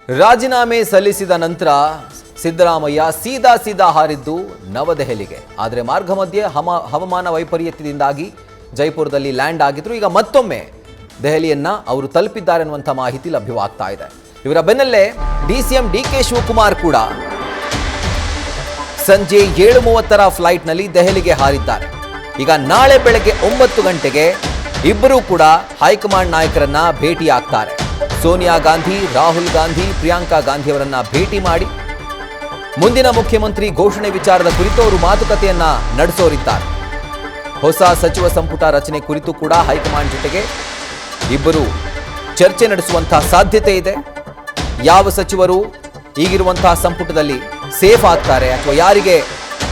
ರಾಜೀನಾಮೆ ಸಲ್ಲಿಸಿದ ನಂತರ ಸಿದ್ದರಾಮಯ್ಯ ಸೀದಾ ಹಾರಿದ್ದು ನವದೆಹಲಿಗೆ. ಆದರೆ ಮಾರ್ಗ ಮಧ್ಯೆ ಹವಾಮಾನ ವೈಪರೀತ್ಯದಿಂದಾಗಿ ಜೈಪುರದಲ್ಲಿ ಲ್ಯಾಂಡ್ ಆಗಿದ್ರು. ಈಗ ಮತ್ತೊಮ್ಮೆ ದೆಹಲಿಯನ್ನ ಅವರು ತಲುಪಿದ್ದಾರೆ ಅನ್ನುವಂಥ ಮಾಹಿತಿ ಲಭ್ಯವಾಗ್ತಾ ಇದೆ. ಇವರ ಬೆನ್ನಲ್ಲೇ ಡಿಸಿಎಂ ಡಿಕೆ ಶಿವಕುಮಾರ್ ಕೂಡ ಸಂಜೆ 7:30ರ ಫ್ಲೈಟ್ನಲ್ಲಿ ದೆಹಲಿಗೆ ಹಾರಿದ್ದಾರೆ. ಈಗ ನಾಳೆ ಬೆಳಗ್ಗೆ 9 ಗಂಟೆಗೆ ಇಬ್ಬರೂ ಕೂಡ ಹೈಕಮಾಂಡ್ ನಾಯಕರನ್ನ ಭೇಟಿಯಾಗ್ತಾರೆ. ಸೋನಿಯಾ ಗಾಂಧಿ, ರಾಹುಲ್ ಗಾಂಧಿ, ಪ್ರಿಯಾಂಕಾ ಗಾಂಧಿ ಅವರನ್ನ ಭೇಟಿ ಮಾಡಿ ಮುಂದಿನ ಮುಖ್ಯಮಂತ್ರಿ ಘೋಷಣೆ ವಿಚಾರದ ಕುರಿತು ಅವರು ಮಾತುಕತೆಯನ್ನ ನಡೆಸೋರಿದ್ದಾರೆ. ಹೊಸ ಸಚಿವ ಸಂಪುಟ ರಚನೆ ಕುರಿತು ಕೂಡ ಹೈಕಮಾಂಡ್ ಜೊತೆಗೆ ಇಬ್ಬರು ಚರ್ಚೆ ನಡೆಸುವಂತಹ ಸಾಧ್ಯತೆ ಇದೆ. ಯಾವ ಸಚಿವರು ಈಗಿರುವಂತಹ ಸಂಪುಟದಲ್ಲಿ ಸೇಫ್ ಆಗ್ತಾರೆ ಅಥವಾ ಯಾರಿಗೆ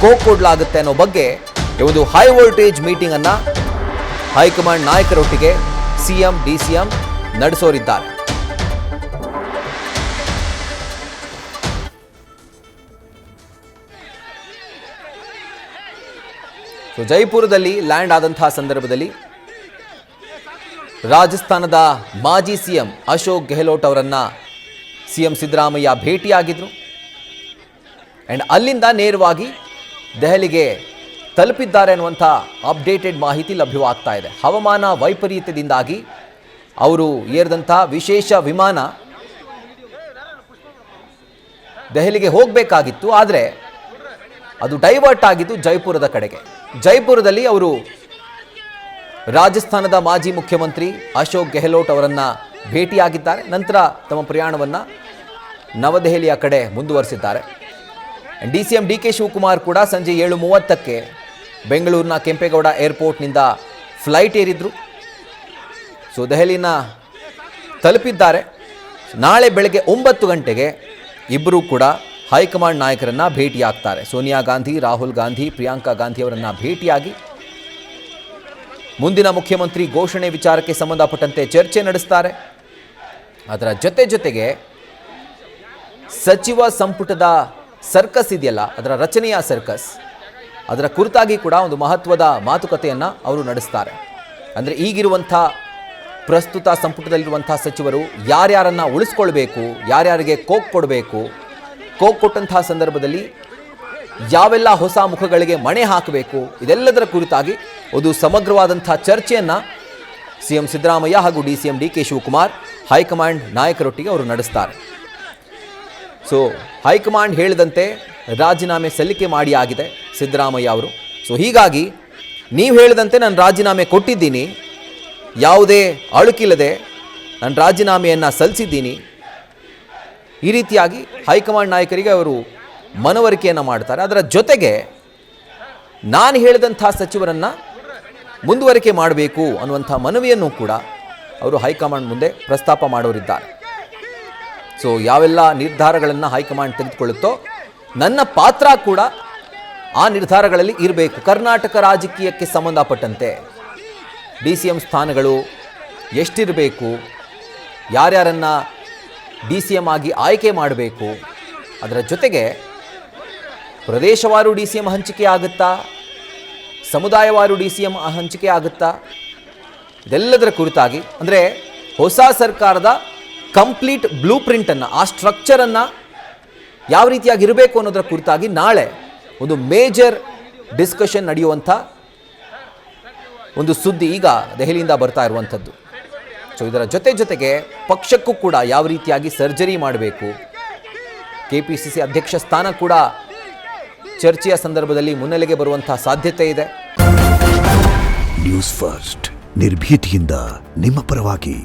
ಕೋಕ್ ಕೊಡಲಾಗುತ್ತೆ ಅನ್ನೋ ಬಗ್ಗೆ ಒಂದು ಹೈ ವೋಲ್ಟೇಜ್ ಮೀಟಿಂಗ್ ಅನ್ನ ಹೈಕಮಾಂಡ್ ನಾಯಕರೊಟ್ಟಿಗೆ ಸಿಎಂ ಡಿಸಿಎಂ ನಡೆಸೋರಿದ್ದಾರೆ. ಜೈಪುರದಲ್ಲಿ ಲ್ಯಾಂಡ್ ಆದಂತಹ ಸಂದರ್ಭದಲ್ಲಿ ರಾಜಸ್ಥಾನದ ಮಾಜಿ ಸಿಎಂ ಅಶೋಕ್ ಗೆಹ್ಲೋಟ್ ಅವರನ್ನ ಸಿಎಂ ಸಿದ್ದರಾಮಯ್ಯ ಭೇಟಿಯಾಗಿದ್ರು. ಅಂಡ್ ಅಲ್ಲಿಂದ ನೇರವಾಗಿ ದೆಹಲಿಗೆ ತಲುಪಿದ್ದಾರೆ ಅನ್ನುವಂಥ ಅಪ್ಡೇಟೆಡ್ ಮಾಹಿತಿ ಲಭ್ಯವಾಗ್ತಾ ಇದೆ. ಹವಾಮಾನ ವೈಪರೀತ್ಯದಿಂದಾಗಿ ಅವರು ಏರಿದಂಥ ವಿಶೇಷ ವಿಮಾನ ದೆಹಲಿಗೆ ಹೋಗಬೇಕಾಗಿತ್ತು, ಆದರೆ ಅದು ಡೈವರ್ಟ್ ಆಗಿದ್ದು ಜೈಪುರದ ಕಡೆಗೆ. ಜೈಪುರದಲ್ಲಿ ಅವರು ರಾಜಸ್ಥಾನದ ಮಾಜಿ ಮುಖ್ಯಮಂತ್ರಿ ಅಶೋಕ್ ಗೆಹ್ಲೋಟ್ ಅವರನ್ನ ಭೇಟಿಯಾಗಿದ್ದಾರೆ. ನಂತರ ತಮ್ಮ ಪ್ರಯಾಣವನ್ನು ನವದೆಹಲಿಯ ಕಡೆ ಮುಂದುವರಿಸಿದ್ದಾರೆ. ಡಿಸಿಎಂ ಡಿಕೆ ಶಿವಕುಮಾರ್ ಕೂಡ ಸಂಜೆ 7:30ಕ್ಕೆ ಬೆಂಗಳೂರಿನ ಕೆಂಪೇಗೌಡ ಏರ್ಪೋರ್ಟ್ನಿಂದ ಫ್ಲೈಟ್ ಏರಿದ್ರು. ಸೊ ದೆಹಲಿನ ತಲುಪಿದ್ದಾರೆ. ನಾಳೆ ಬೆಳಗ್ಗೆ 9 ಗಂಟೆಗೆ ಇಬ್ಬರೂ ಕೂಡ ಹೈಕಮಾಂಡ್ ನಾಯಕರನ್ನ ಭೇಟಿಯಾಗ್ತಾರೆ. ಸೋನಿಯಾ ಗಾಂಧಿ, ರಾಹುಲ್ ಗಾಂಧಿ, ಪ್ರಿಯಾಂಕಾ ಗಾಂಧಿ ಅವರನ್ನ ಭೇಟಿಯಾಗಿ ಮುಂದಿನ ಮುಖ್ಯಮಂತ್ರಿ ಘೋಷಣೆ ವಿಚಾರಕ್ಕೆ ಸಂಬಂಧಪಟ್ಟಂತೆ ಚರ್ಚೆ ನಡೆಸ್ತಾರೆ. ಅದರ ಜೊತೆಗೆ ಸಚಿವ ಸಂಪುಟದ ಸರ್ಕಸ್ ಇದೆಯಲ್ಲ, ಅದರ ರಚನೆಯ ಸರ್ಕಸ್, ಅದರ ಕುರಿತಾಗಿ ಕೂಡ ಒಂದು ಮಹತ್ವದ ಮಾತುಕತೆಯನ್ನು ಅವರು ನಡೆಸ್ತಾರೆ. ಅಂದರೆ ಈಗಿರುವಂಥ ಪ್ರಸ್ತುತ ಸಂಪುಟದಲ್ಲಿರುವಂಥ ಸಚಿವರು ಯಾರ್ಯಾರನ್ನು ಉಳಿಸ್ಕೊಳ್ಬೇಕು, ಯಾರ್ಯಾರಿಗೆ ಕೋಕ್ ಕೊಡಬೇಕು, ಕೋಕ್ ಕೊಟ್ಟಂತಹ ಸಂದರ್ಭದಲ್ಲಿ ಯಾವೆಲ್ಲ ಹೊಸ ಮುಖಗಳಿಗೆ ಮಣೆ ಹಾಕಬೇಕು, ಇದೆಲ್ಲದರ ಕುರಿತಾಗಿ ಒಂದು ಸಮಗ್ರವಾದಂಥ ಚರ್ಚೆಯನ್ನು ಸಿಎಂ ಸಿದ್ದರಾಮಯ್ಯ ಹಾಗೂ ಡಿಸಿಎಂ ಡಿಕೆ ಶಿವಕುಮಾರ್ ಹೈಕಮಾಂಡ್ ನಾಯಕರೊಟ್ಟಿಗೆ ಅವರು ನಡೆಸ್ತಾರೆ. ಸೊ ಹೈಕಮಾಂಡ್ ಹೇಳಿದಂತೆ ರಾಜೀನಾಮೆ ಸಲ್ಲಿಕೆ ಮಾಡಿ ಆಗಿದೆ ಸಿದ್ದರಾಮಯ್ಯ ಅವರು. ಸೊ ಹೀಗಾಗಿ ನೀವು ಹೇಳಿದಂತೆ ನಾನು ರಾಜೀನಾಮೆ ಕೊಟ್ಟಿದ್ದೀನಿ, ಯಾವುದೇ ಅಳುಕಿಲ್ಲದೆ ನಾನು ರಾಜೀನಾಮೆಯನ್ನು ಸಲ್ಲಿಸಿದ್ದೀನಿ, ಈ ರೀತಿಯಾಗಿ ಹೈಕಮಾಂಡ್ ನಾಯಕರಿಗೆ ಅವರು ಮನವರಿಕೆಯನ್ನು ಮಾಡ್ತಾರೆ. ಅದರ ಜೊತೆಗೆ ನಾನು ಹೇಳಿದಂಥ ಸಚಿವರನ್ನು ಮುಂದುವರಿಕೆ ಮಾಡಬೇಕು ಅನ್ನುವಂಥ ಮನವಿಯನ್ನು ಕೂಡ ಅವರು ಹೈಕಮಾಂಡ್ ಮುಂದೆ ಪ್ರಸ್ತಾಪ ಮಾಡೋರಿದ್ದಾರೆ. ಸೊ ಯಾವೆಲ್ಲ ನಿರ್ಧಾರಗಳನ್ನು ಹೈಕಮಾಂಡ್ ತೆಗೆದುಕೊಳ್ಳುತ್ತೋ ನನ್ನ ಪಾತ್ರ ಕೂಡ ಆ ನಿರ್ಧಾರಗಳಲ್ಲಿ ಇರಬೇಕು. ಕರ್ನಾಟಕ ರಾಜಕೀಯಕ್ಕೆ ಸಂಬಂಧಪಟ್ಟಂತೆ ಡಿಸಿಎಂ ಸ್ಥಾನಗಳು ಎಷ್ಟಿರಬೇಕು, ಯಾರ್ಯಾರನ್ನು ಡಿಸಿಎಂ ಆಗಿ ಆಯ್ಕೆ ಮಾಡಬೇಕು, ಅದರ ಜೊತೆಗೆ ಪ್ರದೇಶವಾರು ಡಿಸಿಎಂ ಹಂಚಿಕೆ ಆಗುತ್ತಾ, ಸಮುದಾಯವಾರು ಡಿಸಿಎಂ ಹಂಚಿಕೆ ಆಗುತ್ತಾ, ಇದೆಲ್ಲದರ ಕುರಿತಾಗಿ ಅಂದರೆ ಹೊಸ ಸರ್ಕಾರದ ಕಂಪ್ಲೀಟ್ ಬ್ಲೂ ಪ್ರಿಂಟನ್ನು, ಆ ಸ್ಟ್ರಕ್ಚರನ್ನು ಯಾವ ರೀತಿಯಾಗಿ ಇರಬೇಕು ಅನ್ನೋದರ ಕುರಿತಾಗಿ ನಾಳೆ ಒಂದು ಮೇಜರ್ ಡಿಸ್ಕಷನ್ ನಡೆಯುವಂಥ ಒಂದು ಸುದ್ದಿ ಈಗ ದೆಹಲಿಯಿಂದ ಬರ್ತಾ ಇರುವಂಥದ್ದು. ಸೊ ಇದರ ಜೊತೆಗೆ ಪಕ್ಷಕ್ಕೂ ಕೂಡ ಯಾವ ರೀತಿಯಾಗಿ ಸರ್ಜರಿ ಮಾಡಬೇಕು, ಕೆಪಿಸಿಸಿ ಅಧ್ಯಕ್ಷ ಸ್ಥಾನ ಕೂಡ ಚರ್ಚೆಯ ಸಂದರ್ಭದಲ್ಲಿ ಮುನ್ನೆಲೆಗೆ ಬರುವಂಥ ಸಾಧ್ಯತೆ ಇದೆ. ನ್ಯೂಸ್ ಫಸ್ಟ್ ನಿರ್ಭೀತಿಯಿಂದ ನಿಮ್ಮ ಪರವಾಗಿ.